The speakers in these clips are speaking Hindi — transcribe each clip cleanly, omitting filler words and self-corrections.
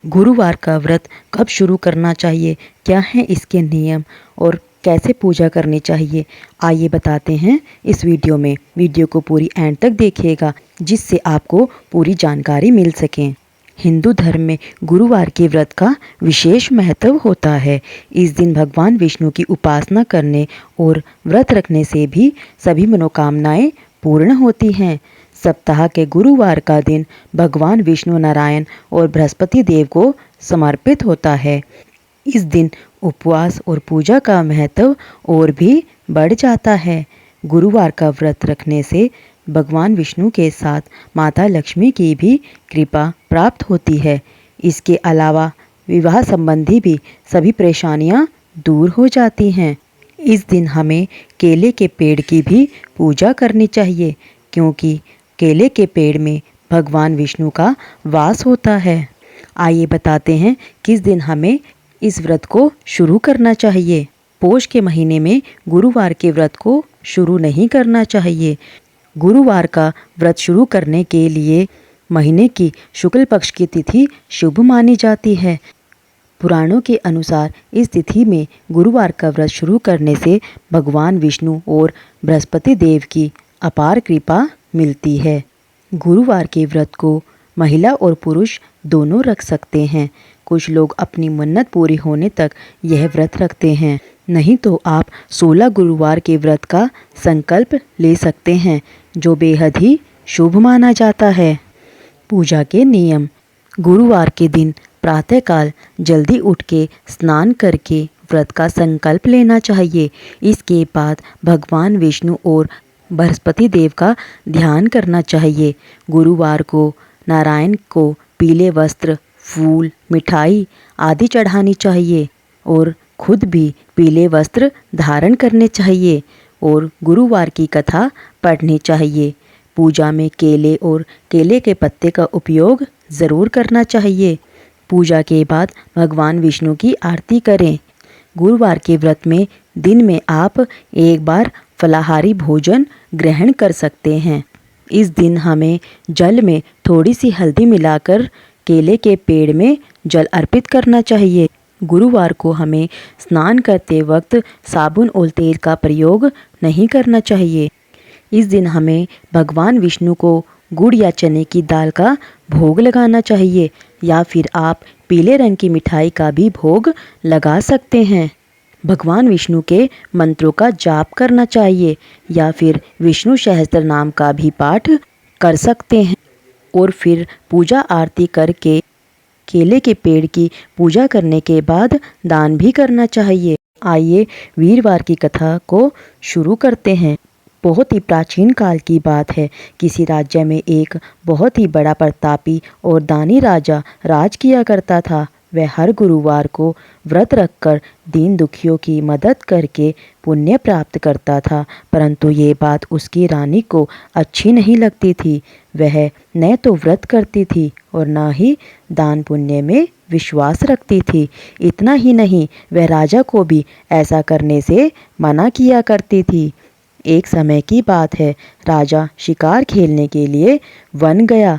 गुरुवार का व्रत कब शुरू करना चाहिए, क्या हैं इसके नियम और कैसे पूजा करनी चाहिए, आइए बताते हैं इस वीडियो में। वीडियो को पूरी एंड तक देखिएगा जिससे आपको पूरी जानकारी मिल सके। हिंदू धर्म में गुरुवार के व्रत का विशेष महत्व होता है। इस दिन भगवान विष्णु की उपासना करने और व्रत रखने से भी सभी मनोकामनाएं पूर्ण होती हैं। सप्ताह के गुरुवार का दिन भगवान विष्णु नारायण और बृहस्पति देव को समर्पित होता है। इस दिन उपवास और पूजा का महत्व और भी बढ़ जाता है। गुरुवार का व्रत रखने से भगवान विष्णु के साथ माता लक्ष्मी की भी कृपा प्राप्त होती है। इसके अलावा विवाह संबंधी भी सभी परेशानियां दूर हो जाती हैं। इस दिन हमें केले के पेड़ की भी पूजा करनी चाहिए, क्योंकि केले के पेड़ में भगवान विष्णु का वास होता है। आइए बताते हैं किस दिन हमें इस व्रत को शुरू करना चाहिए। पोष के महीने में गुरुवार के व्रत को शुरू नहीं करना चाहिए। गुरुवार का व्रत शुरू करने के लिए महीने की शुक्ल पक्ष की तिथि शुभ मानी जाती है। पुराणों के अनुसार इस तिथि में गुरुवार का व्रत शुरू करने से भगवान विष्णु और बृहस्पति देव की अपार कृपा मिलती है। गुरुवार के व्रत को महिला और पुरुष दोनों रख सकते हैं। कुछ लोग अपनी मन्नत पूरी होने तक यह व्रत रखते हैं, नहीं तो आप 16 गुरुवार के व्रत का संकल्प ले सकते हैं, जो बेहद ही शुभ माना जाता है। पूजा के नियम। गुरुवार के दिन प्रातःकाल जल्दी उठ के स्नान करके व्रत का संकल्प लेना चाहिए। इसके बाद भगवान विष्णु और बृहस्पति देव का ध्यान करना चाहिए। गुरुवार को नारायण को पीले वस्त्र, फूल, मिठाई आदि चढ़ानी चाहिए और खुद भी पीले वस्त्र धारण करने चाहिए और गुरुवार की कथा पढ़नी चाहिए। पूजा में केले और केले के पत्ते का उपयोग ज़रूर करना चाहिए। पूजा के बाद भगवान विष्णु की आरती करें। गुरुवार के व्रत में दिन में आप एक बार फलाहारी भोजन ग्रहण कर सकते हैं। इस दिन हमें जल में थोड़ी सी हल्दी मिलाकर केले के पेड़ में जल अर्पित करना चाहिए। गुरुवार को हमें स्नान करते वक्त साबुन और तेल का प्रयोग नहीं करना चाहिए। इस दिन हमें भगवान विष्णु को गुड़ या चने की दाल का भोग लगाना चाहिए, या फिर आप पीले रंग की मिठाई का भी भोग लगा सकते हैं। भगवान विष्णु के मंत्रों का जाप करना चाहिए, या फिर विष्णु सहस्त्र नाम का भी पाठ कर सकते हैं और फिर पूजा आरती करके केले के पेड़ की पूजा करने के बाद दान भी करना चाहिए। आइए वीरवार की कथा को शुरू करते हैं। बहुत ही प्राचीन काल की बात है। किसी राज्य में एक बहुत ही बड़ा प्रतापी और दानी राजा राज किया करता था। वह हर गुरुवार को व्रत रखकर दीन दुखियों की मदद करके पुण्य प्राप्त करता था, परंतु ये बात उसकी रानी को अच्छी नहीं लगती थी। वह न तो व्रत करती थी और न ही दान पुण्य में विश्वास रखती थी। इतना ही नहीं, वह राजा को भी ऐसा करने से मना किया करती थी। एक समय की बात है, राजा शिकार खेलने के लिए वन गया।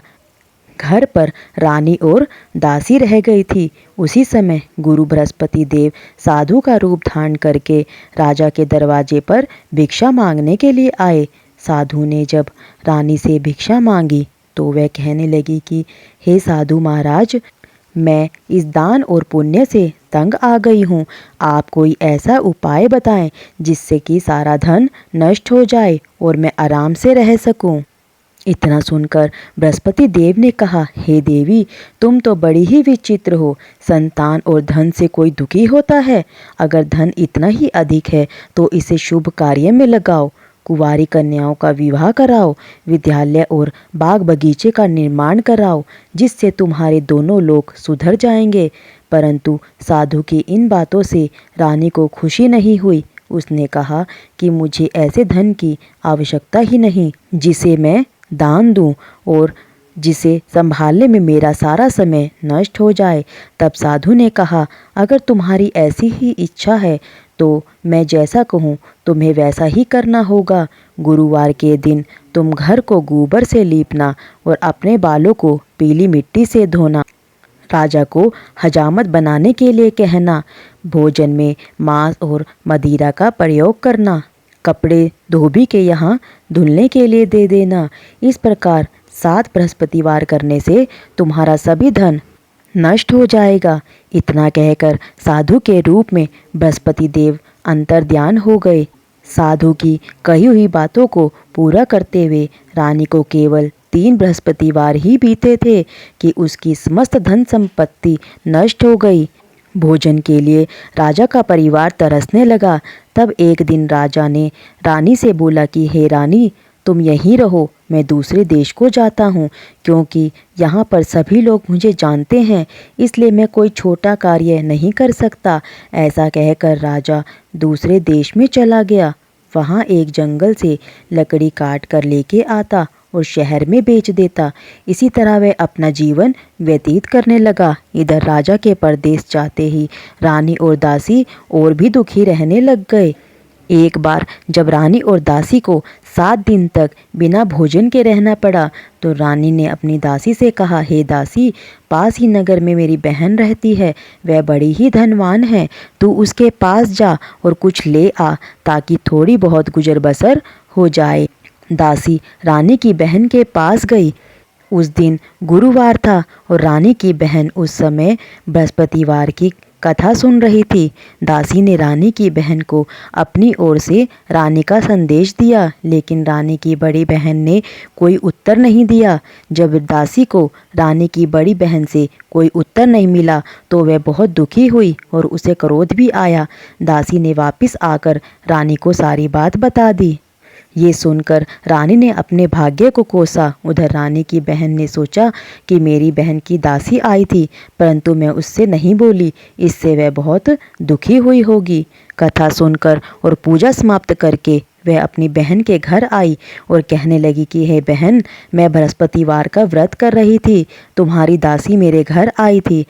घर पर रानी और दासी रह गई थी। उसी समय गुरु बृहस्पति देव साधु का रूप धारण करके राजा के दरवाजे पर भिक्षा मांगने के लिए आए। साधु ने जब रानी से भिक्षा मांगी तो वह कहने लगी कि हे साधु महाराज, मैं इस दान और पुण्य से तंग आ गई हूँ। आप कोई ऐसा उपाय बताएं जिससे कि सारा धन नष्ट हो जाए और मैं आराम से रह सकूं। इतना सुनकर बृहस्पति देव ने कहा, हे देवी, तुम तो बड़ी ही विचित्र हो। संतान और धन से कोई दुखी होता है? अगर धन इतना ही अधिक है तो इसे शुभ कार्य में लगाओ। कुंवारी कन्याओं का विवाह कराओ, विद्यालय और बाग बगीचे का निर्माण कराओ, जिससे तुम्हारे दोनों लोग सुधर जाएंगे। परंतु साधु की इन बातों से रानी को खुशी नहीं हुई। उसने कहा कि मुझे ऐसे धन की आवश्यकता ही नहीं जिसे मैं दान दूं और जिसे संभालने में मेरा सारा समय नष्ट हो जाए। तब साधु ने कहा, अगर तुम्हारी ऐसी ही इच्छा है तो मैं जैसा कहूँ तुम्हें वैसा ही करना होगा। गुरुवार के दिन तुम घर को गोबर से लीपना और अपने बालों को पीली मिट्टी से धोना। राजा को हजामत बनाने के लिए कहना, भोजन में मांस और मदिरा का प्रयोग करना, कपड़े धोबी के यहाँ धुलने के लिए दे देना। इस प्रकार 7 बृहस्पतिवार करने से तुम्हारा सभी धन नष्ट हो जाएगा। इतना कहकर साधु के रूप में बृहस्पति देव अंतर्ध्यान हो गए। साधु की कही हुई बातों को पूरा करते हुए रानी को केवल 3 बृहस्पतिवार ही बीते थे कि उसकी समस्त धन संपत्ति नष्ट हो गई। भोजन के लिए राजा का परिवार तरसने लगा। तब एक दिन राजा ने रानी से बोला कि हे रानी, तुम यहीं रहो, मैं दूसरे देश को जाता हूँ, क्योंकि यहाँ पर सभी लोग मुझे जानते हैं, इसलिए मैं कोई छोटा कार्य नहीं कर सकता। ऐसा कहकर राजा दूसरे देश में चला गया। वहाँ एक जंगल से लकड़ी काट कर लेके आता और शहर में बेच देता। इसी तरह वह अपना जीवन व्यतीत करने लगा। इधर राजा के परदेश जाते ही रानी और दासी और भी दुखी रहने लग गए। एक बार जब रानी और दासी को 7 दिन तक बिना भोजन के रहना पड़ा, तो रानी ने अपनी दासी से कहा, हे दासी, पास ही नगर में मेरी बहन रहती है, वह बड़ी ही धनवान है, तू उसके पास जा और कुछ ले आ ताकि थोड़ी बहुत गुजर बसर हो जाए। दासी रानी की बहन के पास गई। उस दिन गुरुवार था और रानी की बहन उस समय बृहस्पतिवार की कथा सुन रही थी। दासी ने रानी की बहन को अपनी ओर से रानी का संदेश दिया, लेकिन रानी की बड़ी बहन ने कोई उत्तर नहीं दिया। जब दासी को रानी की बड़ी बहन से कोई उत्तर नहीं मिला तो वह बहुत दुखी हुई और उसे क्रोध भी आया। दासी ने वापस आकर रानी को सारी बात बता दी। ये सुनकर रानी ने अपने भाग्य को कोसा। उधर रानी की बहन ने सोचा कि मेरी बहन की दासी आई थी, परंतु मैं उससे नहीं बोली, इससे वह बहुत दुखी हुई होगी। कथा सुनकर और पूजा समाप्त करके वह अपनी बहन के घर आई और कहने लगी कि हे बहन, मैं बृहस्पतिवार का व्रत कर रही थी, तुम्हारी दासी मेरे घर आई थी,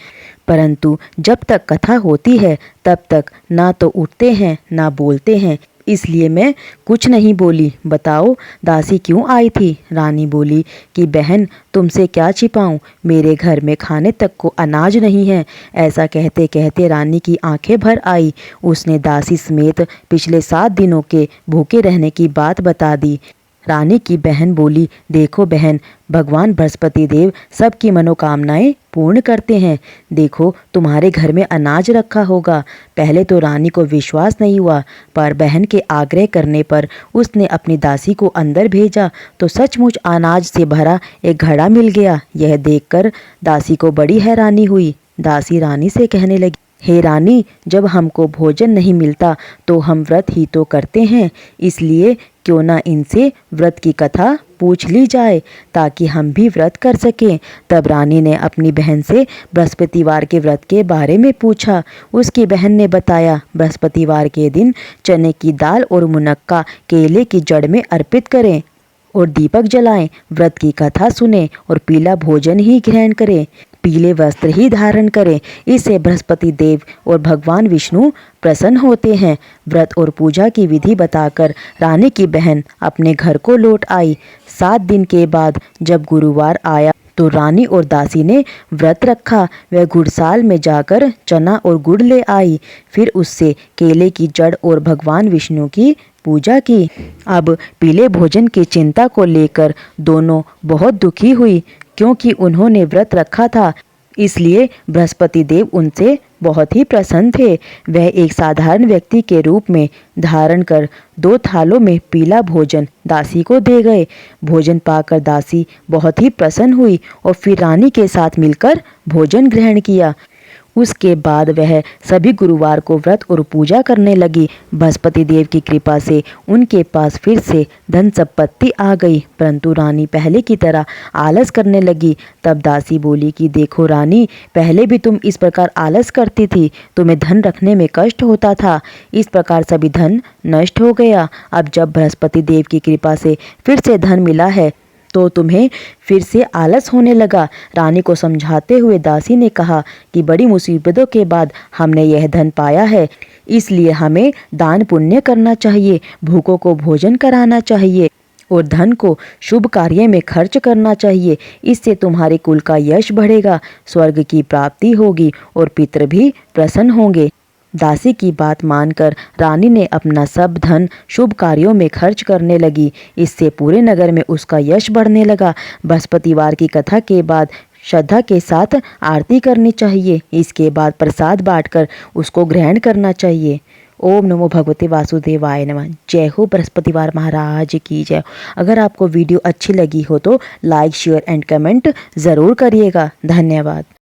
परंतु जब तक कथा होती है तब तक ना तो उठते हैं ना बोलते हैं, इसलिए मैं कुछ नहीं बोली। बताओ दासी क्यों आई थी? रानी बोली कि बहन, तुमसे क्या छिपाऊं, मेरे घर में खाने तक को अनाज नहीं है। ऐसा कहते कहते रानी की आंखें भर आई। उसने दासी समेत पिछले 7 दिनों के भूखे रहने की बात बता दी। रानी की बहन बोली, देखो बहन, भगवान बृहस्पति देव सबकी मनोकामनाएं पूर्ण करते हैं। देखो तुम्हारे घर में अनाज रखा होगा। पहले तो रानी को विश्वास नहीं हुआ, पर बहन के आग्रह करने पर उसने अपनी दासी को अंदर भेजा तो सचमुच अनाज से भरा एक घड़ा मिल गया। यह देखकर दासी को बड़ी हैरानी हुई। दासी रानी से कहने लगी, हे रानी, जब हमको भोजन नहीं मिलता तो हम व्रत ही तो करते हैं, इसलिए क्यों ना इनसे व्रत की कथा पूछ ली जाए ताकि हम भी व्रत कर सकें। तब रानी ने अपनी बहन से बृहस्पतिवार के व्रत के बारे में पूछा। उसकी बहन ने बताया, बृहस्पतिवार के दिन चने की दाल और मुनक्का केले की जड़ में अर्पित करें और दीपक जलाएं, व्रत की कथा सुने और पीला भोजन ही ग्रहण करें, पीले वस्त्र ही धारण करें, इससे बृहस्पति देव और भगवान विष्णु प्रसन्न होते हैं। व्रत और पूजा की विधि बताकर रानी की बहन अपने घर को लौट आई। 7 दिन के बाद जब गुरुवार आया तो रानी और दासी ने व्रत रखा। वह गुड़साल में जाकर चना और गुड़ ले आई, फिर उससे केले की जड़ और भगवान विष्णु की पूजा की। अब पीले भोजन की चिंता को लेकर दोनों बहुत दुखी हुई, क्योंकि उन्होंने व्रत रखा था, इसलिए बृहस्पति देव उनसे बहुत ही प्रसन्न थे। वह एक साधारण व्यक्ति के रूप में धारण कर 2 थालों में पीला भोजन दासी को दे गए। भोजन पाकर दासी बहुत ही प्रसन्न हुई और फिर रानी के साथ मिलकर भोजन ग्रहण किया। उसके बाद वह सभी गुरुवार को व्रत और पूजा करने लगी। बृहस्पति देव की कृपा से उनके पास फिर से धन संपत्ति आ गई, परंतु रानी पहले की तरह आलस करने लगी। तब दासी बोली कि देखो रानी, पहले भी तुम इस प्रकार आलस करती थी, तुम्हें धन रखने में कष्ट होता था, इस प्रकार सभी धन नष्ट हो गया। अब जब बृहस्पति देव की कृपा से फिर से धन मिला है तो तुम्हें फिर से आलस होने लगा। रानी को समझाते हुए दासी ने कहा कि बड़ी मुसीबतों के बाद हमने यह धन पाया है, इसलिए हमें दान पुण्य करना चाहिए, भूखों को भोजन कराना चाहिए और धन को शुभ कार्य में खर्च करना चाहिए। इससे तुम्हारे कुल का यश बढ़ेगा, स्वर्ग की प्राप्ति होगी और पितृ भी प्रसन्न होंगे। दासी की बात मानकर रानी ने अपना सब धन शुभ कार्यों में खर्च करने लगी। इससे पूरे नगर में उसका यश बढ़ने लगा। बृहस्पतिवार की कथा के बाद श्रद्धा के साथ आरती करनी चाहिए। इसके बाद प्रसाद बांटकर उसको ग्रहण करना चाहिए। ओम नमो भगवते वासुदेवाय नमः। जय हो बृहस्पतिवार महाराज की जय। अगर आपको वीडियो अच्छी लगी हो तो लाइक शेयर एंड कमेंट ज़रूर करिएगा। धन्यवाद।